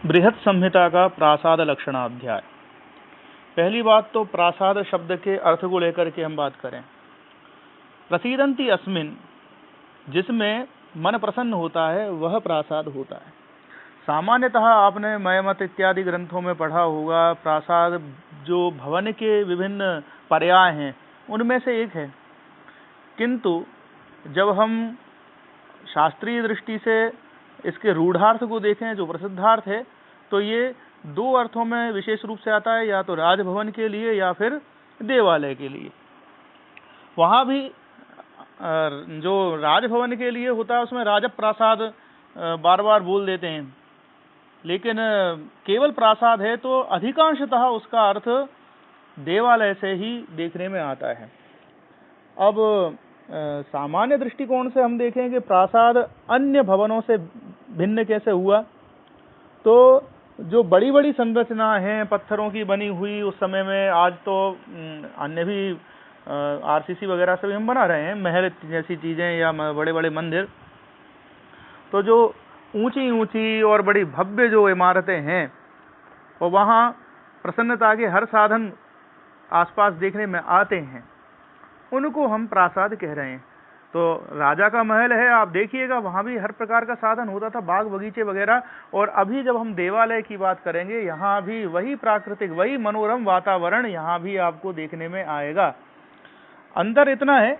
बृहत संहिता का प्रासाद लक्षणाध्याय। पहली बात तो प्रासाद शब्द के अर्थ को लेकर के हम बात करें। प्रसीदंती अस्मिन, जिसमें मन प्रसन्न होता है वह प्रासाद होता है। सामान्यतः आपने मयमत इत्यादि ग्रंथों में पढ़ा होगा, प्रासाद जो भवन के विभिन्न पर्याय हैं उनमें से एक है। किंतु जब हम शास्त्रीय दृष्टि से इसके रूढ़ार्थ को देखें, जो प्रसिद्धार्थ है, तो ये दो अर्थों में विशेष रूप से आता है, या तो राजभवन के लिए या फिर देवालय के लिए। वहाँ भी जो राजभवन के लिए होता है उसमें राजप्रासाद बार बार बोल देते हैं, लेकिन केवल प्रासाद है तो अधिकांशतः उसका अर्थ देवालय से ही देखने में आता है। अब सामान्य दृष्टिकोण से हम देखें कि प्रासाद अन्य भवनों से भिन्न कैसे हुआ, तो जो बड़ी बड़ी संरचना हैं पत्थरों की बनी हुई उस समय में, आज तो अन्य भी आरसीसी वगैरह से भी हम बना रहे हैं महल जैसी चीजें या बड़े बड़े मंदिर, तो जो ऊंची ऊंची और बड़ी भव्य जो इमारतें हैं और वहाँ प्रसन्नता के हर साधन आसपास देखने में आते हैं, उनको हम प्रासाद कह रहे हैं। तो राजा का महल है, आप देखिएगा वहाँ भी हर प्रकार का साधन होता था, बाग बगीचे वगैरह। और अभी जब हम देवालय की बात करेंगे, यहाँ भी वही प्राकृतिक, वही मनोरम वातावरण यहाँ भी आपको देखने में आएगा। अंतर इतना है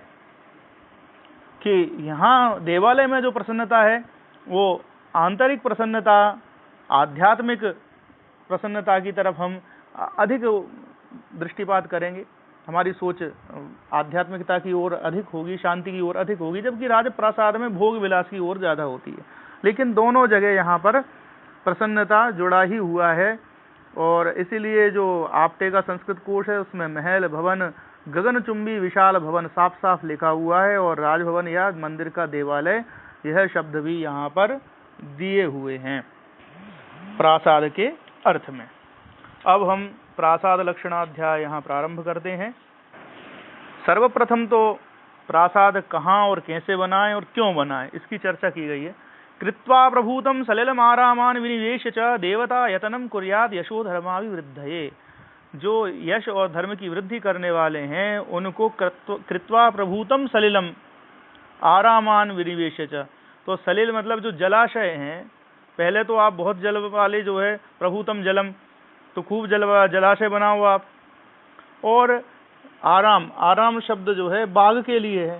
कि यहाँ देवालय में जो प्रसन्नता है वो आंतरिक प्रसन्नता, आध्यात्मिक प्रसन्नता की तरफ हम अधिक दृष्टिपात करेंगे, हमारी सोच आध्यात्मिकता की ओर अधिक होगी, शांति की ओर अधिक होगी, जबकि राजप्रासाद में भोग विलास की ओर ज्यादा होती है। लेकिन दोनों जगह यहाँ पर प्रसन्नता जुड़ा ही हुआ है। और इसीलिए जो आपटे का संस्कृत कोश है उसमें महल, भवन, गगनचुंबी विशाल भवन साफ साफ लिखा हुआ है, और राजभवन या मंदिर का देवालय यह शब्द भी यहाँ पर दिए हुए हैं प्रासाद के अर्थ में। अब हम प्रासाद लक्षणाध्याय यहाँ प्रारंभ करते हैं। सर्वप्रथम तो प्रासाद कहाँ और कैसे बनाएं और क्यों बनाएं, इसकी चर्चा की गई है। कृत्वा प्रभूतम सलिलम आरामान विनिवेश च देवता यतनम कुर्याद यशो धर्माभिवृद्धये। जो यश और धर्म की वृद्धि करने वाले हैं उनको कृत्वा प्रभूतम सलिलम आरामान विनिवेश च। तो सलिल मतलब जो जलाशय हैं, पहले तो आप बहुत जल वाले जो है प्रभूतम जलम, तो खूब जलाशय बनाओ आप। और आराम, आराम शब्द जो है बाग के लिए है।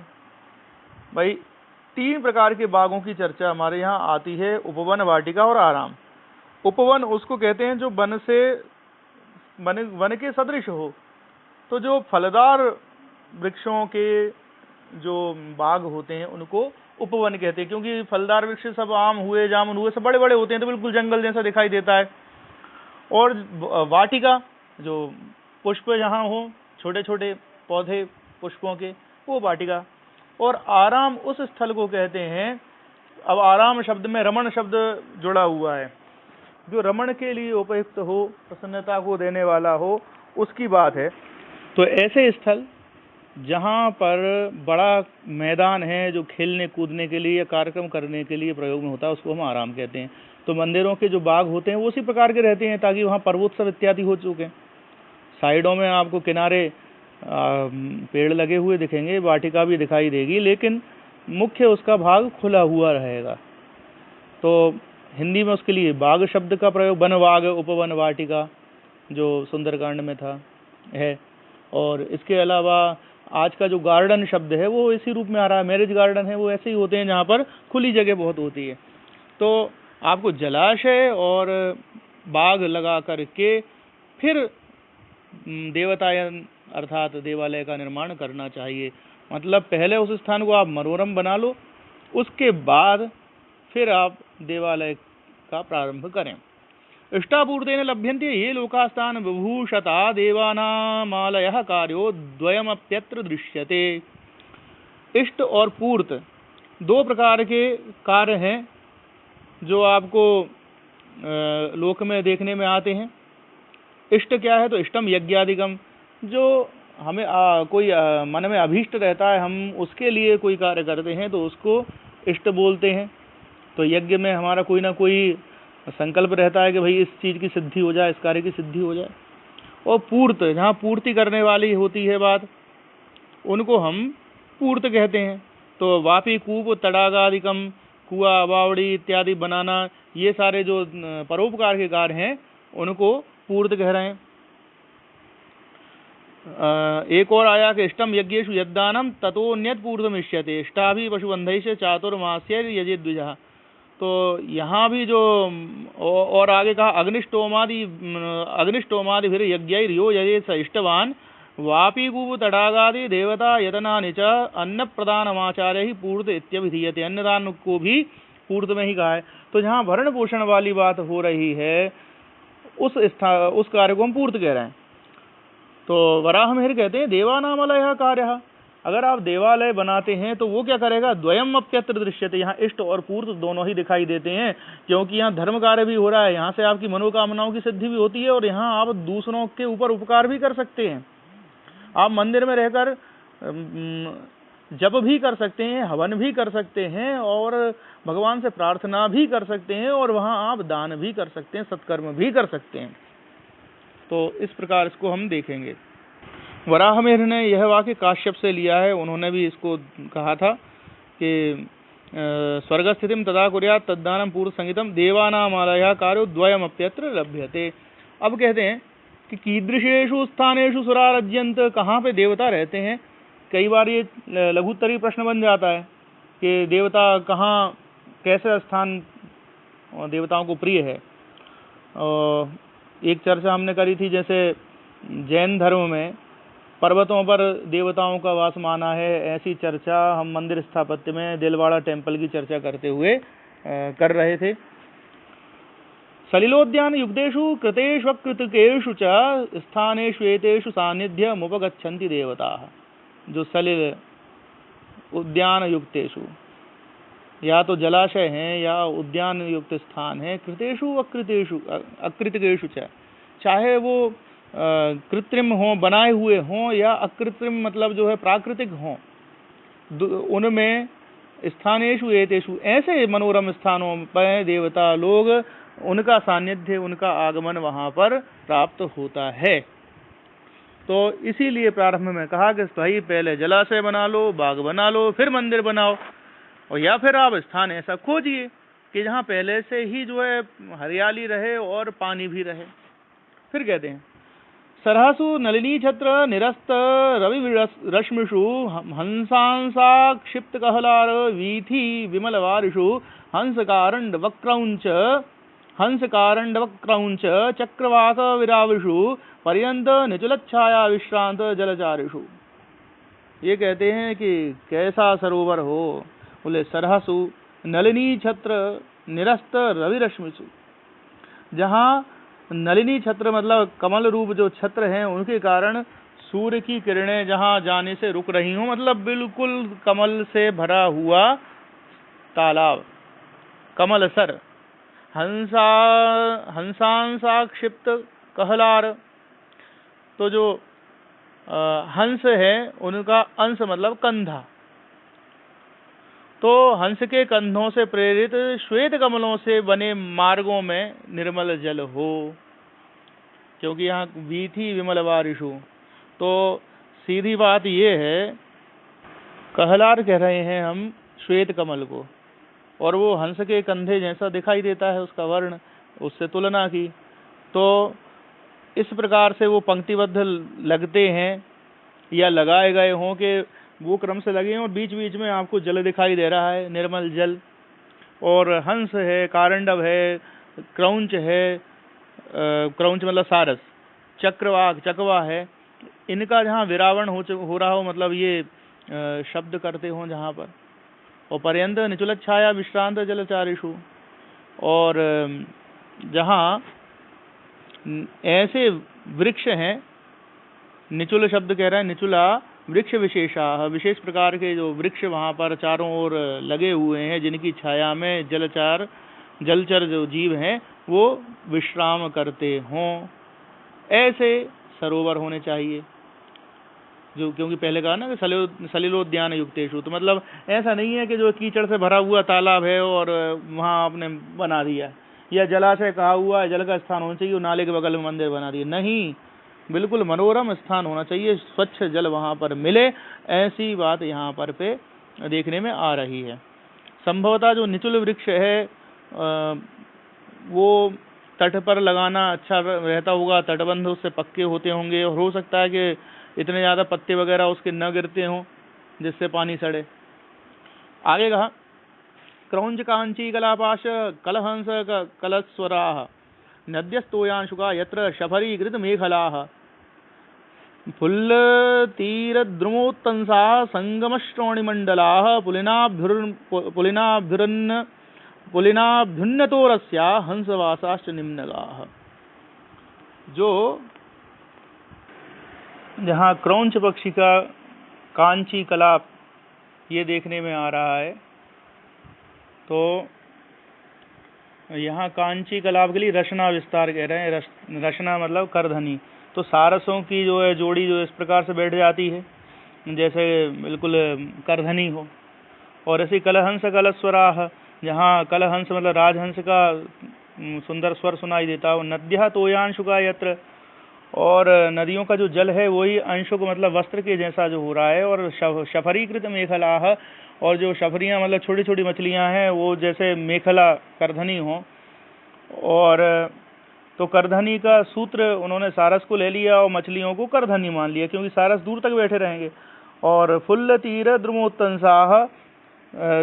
भाई तीन प्रकार के बागों की चर्चा हमारे यहाँ आती है, उपवन, वाटिका और आराम। उपवन उसको कहते हैं जो वन से वन के सदृश हो, तो जो फलदार वृक्षों के जो बाग होते हैं उनको उपवन कहते हैं, क्योंकि फलदार वृक्ष सब आम हुए, जामुन हुए, सब बड़े बड़े होते हैं, तो बिल्कुल जंगल जैसा दिखाई देता है। और वाटिका जो पुष्प जहाँ हो, छोटे छोटे पौधे पुष्पों के, वो वाटिका। और आराम उस स्थल को कहते हैं, अब आराम शब्द में रमण शब्द जुड़ा हुआ है, जो रमण के लिए उपयुक्त हो, प्रसन्नता को देने वाला हो, उसकी बात है। तो ऐसे स्थल जहाँ पर बड़ा मैदान है जो खेलने कूदने के लिए या कार्यक्रम करने के लिए प्रयोग में होता है, उसको हम आराम कहते हैं। तो मंदिरों के जो बाग होते हैं वो उसी प्रकार के रहते हैं, ताकि वहाँ पर्वोत्सव इत्यादि हो चुके। साइडों में आपको किनारे पेड़ लगे हुए दिखेंगे, वाटिका भी दिखाई देगी, लेकिन मुख्य उसका भाग खुला हुआ रहेगा। तो हिंदी में उसके लिए बाग शब्द का प्रयोग वन बाग, उपवन, वाटिका जो सुंदरकांड में था है। और इसके अलावा आज का जो गार्डन शब्द है वो इसी रूप में आ रहा है। मैरिज गार्डन है वो ऐसे ही होते हैं जहाँ पर खुली जगह बहुत होती है। तो आपको जलाशय और बाग लगा करके फिर देवतायन अर्थात देवालय का निर्माण करना चाहिए। मतलब पहले उस स्थान को आप मनोरम बना लो, उसके बाद फिर आप देवालय का प्रारंभ करें। इष्टापूर्तेन लभ्यन्ते ये लोकास्तान विभूषता देवानामालयः कार्यो द्वयमप्यत्र दृश्यते। इष्ट और पूर्त दो प्रकार के कार्य हैं जो आपको लोक में देखने में आते हैं। इष्ट क्या है, तो इष्टम यज्ञादिकम, जो हमें कोई मन में अभीष्ट रहता है, हम उसके लिए कोई कार्य करते हैं तो उसको इष्ट बोलते हैं। तो यज्ञ में हमारा कोई ना कोई संकल्प रहता है कि भाई इस चीज की सिद्धि हो जाए, इस कार्य की सिद्धि हो जाए। और पूर्त, जहाँ पूर्ति करने वाली होती है बात, उनको हम पूर्त कहते हैं। तो वापी, कूप, तड़ागादिकम, कुआ, बावड़ी इत्यादि बनाना, ये सारे जो परोपकार के कार्य हैं उनको पूर्त कह रहे हैं। एक और आया कि इष्टम यज्ञेषु यद्दानम ततोन्यत पूर्वमिष्यते इष्टाभि पशुबंधैश्च चातुर्मास्य यजे द्विजः। तो यहाँ भी जो और आगे कहा अग्निष्टोमादि फिर यज्ञैर्यो यजे स इष्टवान वापी कूप तड़ागादि देवता यतनानि च अन्न प्रदानमाचार्य ही पूर्त इत्यभिधीयते। अन्नदान को भी पूर्त में ही कहा है। तो जहाँ भरण पोषण वाली बात हो रही है उस कार्य को हम पूर्त कह रहे हैं। तो वराह मिहिर कहते हैं देवानामलय कार्य। अगर आप देवालय बनाते हैं तो वो क्या करेगा, द्वयम अप्यत्र दृश्यते। यहाँ इष्ट और पूर्त दोनों ही दिखाई देते हैं, क्योंकि यहाँ धर्म कार्य भी हो रहा है, यहाँ से आपकी मनोकामनाओं की सिद्धि भी होती है और यहाँ आप दूसरों के ऊपर उपकार भी कर सकते हैं। आप मंदिर में रहकर जप भी कर सकते हैं, हवन भी कर सकते हैं और भगवान से प्रार्थना भी कर सकते हैं और वहाँ आप दान भी कर सकते हैं, सत्कर्म भी कर सकते हैं। तो इस प्रकार इसको हम देखेंगे। वराहमिहिर ने यह वाक्य काश्यप से लिया है। उन्होंने भी इसको कहा था कि स्वर्ग स्थितिम तदा कुर्यात् तद्दानम पूर्व संगीतम देवानामालयः कार्यो द्वयमप्यत्र लभ्यते। अब कहते हैं कि कीदृशेषु स्थानेषु सुरारज्यन्त, कहाँ पे देवता रहते हैं। कई बार ये लघुत्तरी प्रश्न बन जाता है कि देवता कहाँ, कैसे स्थान देवताओं को प्रिय है। एक चर्चा हमने करी थी, जैसे जैन धर्म में पर्वतों पर देवताओं का वास माना है। ऐसी चर्चा हम मंदिर स्थापत्य में दिलवाड़ा टेम्पल की चर्चा करते हुए कर रहे थे। सलिलोद्यान युक्तेषु कृतेष्वकृतकेषु च स्थानेषु एतेषु सान्निध्यमुपगच्छन्ति देवताः। जो सलिल उद्यान युक्तेषु, या तो जलाशय हैं या उद्यान युक्त स्थान है, कृतेषु अकृतकेषु च, चाहे वो कृत्रिम हो, बनाए हुए हों, या अकृत्रिम मतलब जो है प्राकृतिक हों, उनमें स्थानेषु एतेषु, ऐसे मनोरम स्थानों पर देवता लोग, उनका सान्निध्य, उनका आगमन वहां पर प्राप्त होता है। तो इसीलिए प्रारंभ में कहा कि भाई पहले जलाशय बना लो, बाग बना लो, फिर मंदिर बनाओ, और या फिर आप स्थान ऐसा खोजिए कि जहाँ पहले से ही जो है हरियाली रहे और पानी भी रहे। फिर कहते हैं सरहसु नलिनी छत्र निरस्त रवि रश्मिषु हंसांसा क्षिप्त कहलार वीथि विमल वारिषु हंसकारंड वक्रौंच चक्रवाक विराविषु पर्यंत निचुलच्छाया विश्रांत जलचारिषु। ये कहते हैं कि कैसा सरोवर हो। बोले सरहसु नलिनी छत्र निरस्त रवि रश्मिषु, जहाँ नलिनी छत्र मतलब कमल रूप जो छत्र हैं उनके कारण सूर्य की किरणें जहाँ जाने से रुक रही हों, मतलब बिल्कुल कमल से भरा हुआ तालाब, कमल सर। हंसांसा क्षिप्त कहलार, तो जो हंस है उनका अंश मतलब कंधा, तो हंस के कंधों से प्रेरित श्वेत कमलों से बने मार्गों में निर्मल जल हो, क्योंकि यहाँ वीथि विमल वारिषु। तो सीधी बात ये है, कहलार कह रहे हैं हम श्वेत कमल को, और वो हंस के कंधे जैसा दिखाई देता है उसका वर्ण, उससे तुलना की। तो इस प्रकार से वो पंक्तिबद्ध लगते हैं या लगाए गए हों कि वो क्रम से लगे हैं, और बीच बीच में आपको जल दिखाई दे रहा है, निर्मल जल। और हंस है, कारंडव है, क्रौंच है, क्रौंच मतलब सारस, चक्रवाक चकवा है, इनका जहाँ विरावण हो रहा हो, मतलब ये शब्द करते हों जहाँ पर। और पर्यंत निचुलच्छाया विश्रांत जलचारिषु, और जहाँ ऐसे वृक्ष हैं, निचुल शब्द कह रहा है, निचुला वृक्ष विशेषा, विशेष प्रकार के जो वृक्ष वहाँ पर चारों ओर लगे हुए हैं, जिनकी छाया में जलचर जो जीव हैं वो विश्राम करते हों, ऐसे सरोवर होने चाहिए। जो क्योंकि पहले कहा ना कि सलिलोद्यान युक्तेषु, तो मतलब ऐसा नहीं है कि जो कीचड़ से भरा हुआ तालाब है और वहाँ आपने बना दिया, या जलाशय कहा हुआ है, जल का स्थान होना चाहिए, नाले के बगल में मंदिर बना दिए, नहीं, बिल्कुल मनोरम स्थान होना चाहिए, स्वच्छ जल वहाँ पर मिले, ऐसी बात यहाँ पर पे देखने में आ रही है। संभवतः जो निचुल वृक्ष है वो तट पर लगाना अच्छा रहता होगा, तटबंध उससे पक्के होते होंगे, और हो सकता है कि इतने ज़्यादा पत्ते वगैरह उसके न गिरते हों जिससे पानी सड़े। आगे कहा क्रौंच कांची कलापाश कलहंस कलस्वराः नद्यस्तोयांशुका यत्र शफरीकृत मेखलाः फुल्लतीरद्रुमोत्तंसाः संगमश्रोणिमण्डलाः पुलिनाभ्युन्नतोरस्या हंसवासाश्च निम्नगाः। जो जहाँ क्रौंच पक्षी का कांची कलाप ये देखने में आ रहा है, तो यहाँ कांची कलाप के लिए रचना विस्तार कह रहे हैं। रचना मतलब करधनी। तो सारसों की जो है जोड़ी जो इस प्रकार से बैठ जाती है जैसे बिल्कुल करधनी हो। और ऐसी कलहंस कलस्वराः, जहाँ कलहंस मतलब राजहंस का सुंदर स्वर सुनाई देता हो। नद्यः तोयांशुका यत्र, और नदियों का जो जल है वही अंशुक मतलब वस्त्र के जैसा जो हो रहा है। और शफरीकृत मेखलाः, और जो शफरियाँ मतलब छोटी छोटी मछलियाँ हैं वो जैसे मेखला करधनी हो। और तो करधनी का सूत्र उन्होंने सारस को ले लिया और मछलियों को करधनी मान लिया, क्योंकि सारस दूर तक बैठे रहेंगे। और फुल्ल तीर द्रुमोत्तंसाः,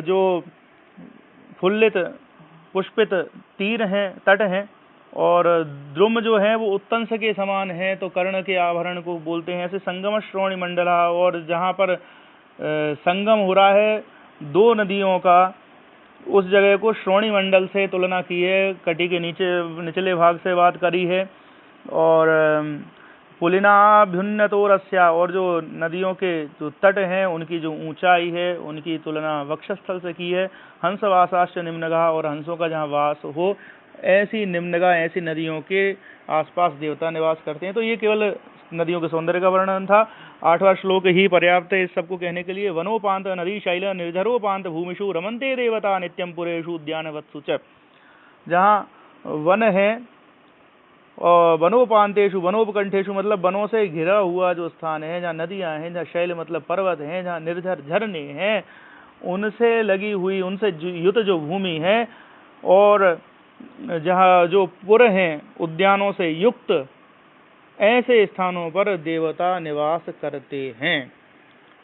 जो फुल्लित पुष्पित तीर हैं, तट हैं, और द्रुम जो है वो उत्तंस के समान है, तो कर्ण के आभरण को बोलते हैं। ऐसे संगम श्रोणी मंडला, और जहाँ पर संगम हो रहा है दो नदियों का, उस जगह को श्रोणी मंडल से तुलना की है, कटी के निचले भाग से बात करी है। और पुलिनाभ्युन्नतोरस्या, और जो नदियों के जो तट हैं उनकी जो ऊंचाई है उनकी तुलना वक्षस्थल से की है। हंसवासाश्च निम्नगा, और हंसों का जहाँ वास हो, ऐसी निम्नगा ऐसी नदियों के आसपास देवता निवास करते हैं। तो ये केवल नदियों के सौंदर्य का वर्णन था। 8वां श्लोक ही पर्याप्त है इस सबको कहने के लिए। वनोपांत नदी शैल निर्झरोपांत भूमिषु रमन्ते देवता नित्यम पुरेषु उद्यानवत्सु च। जहाँ वन है और वनोपांतेषु वनोपकंठेषु मतलब वनों से घिरा हुआ जो स्थान है, जहाँ नदियाँ हैं, जहाँ शैल मतलब पर्वत हैं, जहाँ निर्झर झरने हैं, उनसे लगी हुई उनसे युत जो भूमि है, और जहाँ जो पुर हैं उद्यानों से युक्त, ऐसे स्थानों पर देवता निवास करते हैं।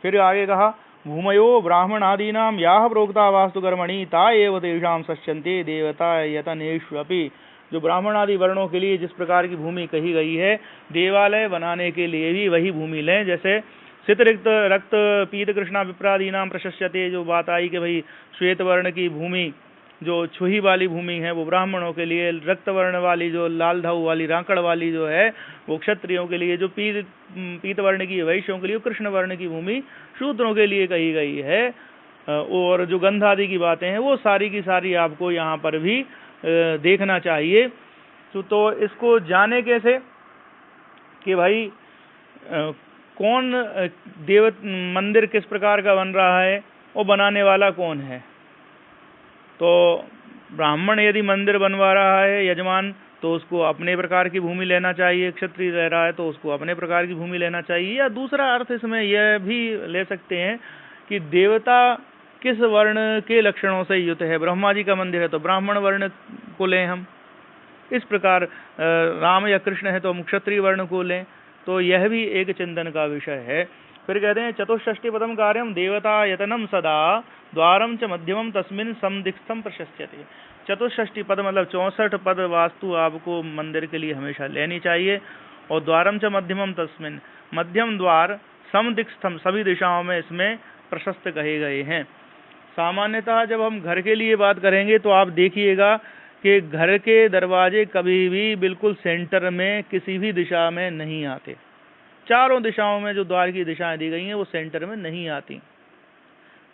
फिर आगे कहा भूमयो ब्राह्मणादीनां याः प्रोक्ता वास्तु कर्मणि ता एव तेषां सच्यन्ते देवता यतनेष्वपि। जो ब्राह्मण आदि वर्णों के लिए जिस प्रकार की भूमि कही गई है, देवालय बनाने के लिए भी वही भूमि लें। जैसे सित रिक्त रक्त पीत कृष्णा विप्रादीनां प्रशस्यते, जो बात आई कि भाई श्वेत वर्ण की भूमि जो छुही वाली भूमि है वो ब्राह्मणों के लिए, रक्त वर्ण वाली जो लाल धाऊ वाली राकड़ वाली जो है वो क्षत्रियों के लिए, जो पीत वर्ण की वैश्यों के लिए, कृष्ण वर्ण की भूमि शूद्रों के लिए कही गई है। और जो गंध आदि की बातें हैं वो सारी की सारी आपको यहाँ पर भी देखना चाहिए। तो इसको जाने कैसे कि भाई कौन देव मंदिर किस प्रकार का बन रहा है और बनाने वाला कौन है। तो ब्राह्मण यदि मंदिर बनवा रहा है यजमान, तो उसको अपने प्रकार की भूमि लेना चाहिए। क्षत्रिय रह रहा है तो उसको अपने प्रकार की भूमि लेना चाहिए। या दूसरा अर्थ इसमें यह भी ले सकते हैं कि देवता किस वर्ण के लक्षणों से युक्त है। ब्रह्मा जी का मंदिर है तो ब्राह्मण वर्ण को लें हम, इस प्रकार राम या कृष्ण है तो हम क्षत्रिय वर्ण को लें। तो यह भी एक चिंतन का विषय है। फिर कहते हैं चतुष्षष्टि पदम कार्यम देवता यतनम सदा द्वारम च मध्यमम तस्मिन समदिक्स्थम प्रशस्यते। चतुष्षष्टि पद मतलब 64 पद वास्तु आपको मंदिर के लिए हमेशा लेनी चाहिए। और द्वारम च मध्यमम तस्मिन, मध्यम द्वार समदिक्स्थम सभी दिशाओं में इसमें प्रशस्त कहे गए हैं। सामान्यतः जब हम घर के लिए बात करेंगे तो आप देखिएगा कि घर के दरवाजे कभी भी बिल्कुल सेंटर में किसी भी दिशा में नहीं आते। चारों दिशाओं में जो द्वार की दिशाएं दी गई हैं वो सेंटर में नहीं आती,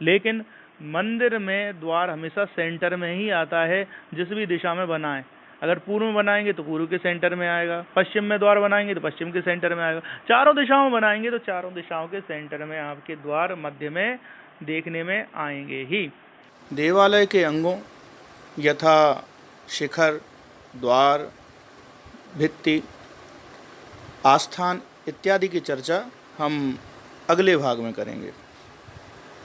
लेकिन मंदिर में द्वार हमेशा सेंटर में ही आता है। जिस भी दिशा में बनाएं, अगर पूर्व में बनाएंगे तो पूर्व के सेंटर में आएगा, पश्चिम में द्वार बनाएंगे तो पश्चिम के सेंटर में आएगा, चारों दिशाओं में बनाएंगे तो चारों दिशाओं के सेंटर में आपके द्वार मध्य में देखने में आएंगे ही। देवालय के अंगों यथा शिखर, द्वार, भित्ति, आस्थान इत्यादि की चर्चा हम अगले भाग में करेंगे।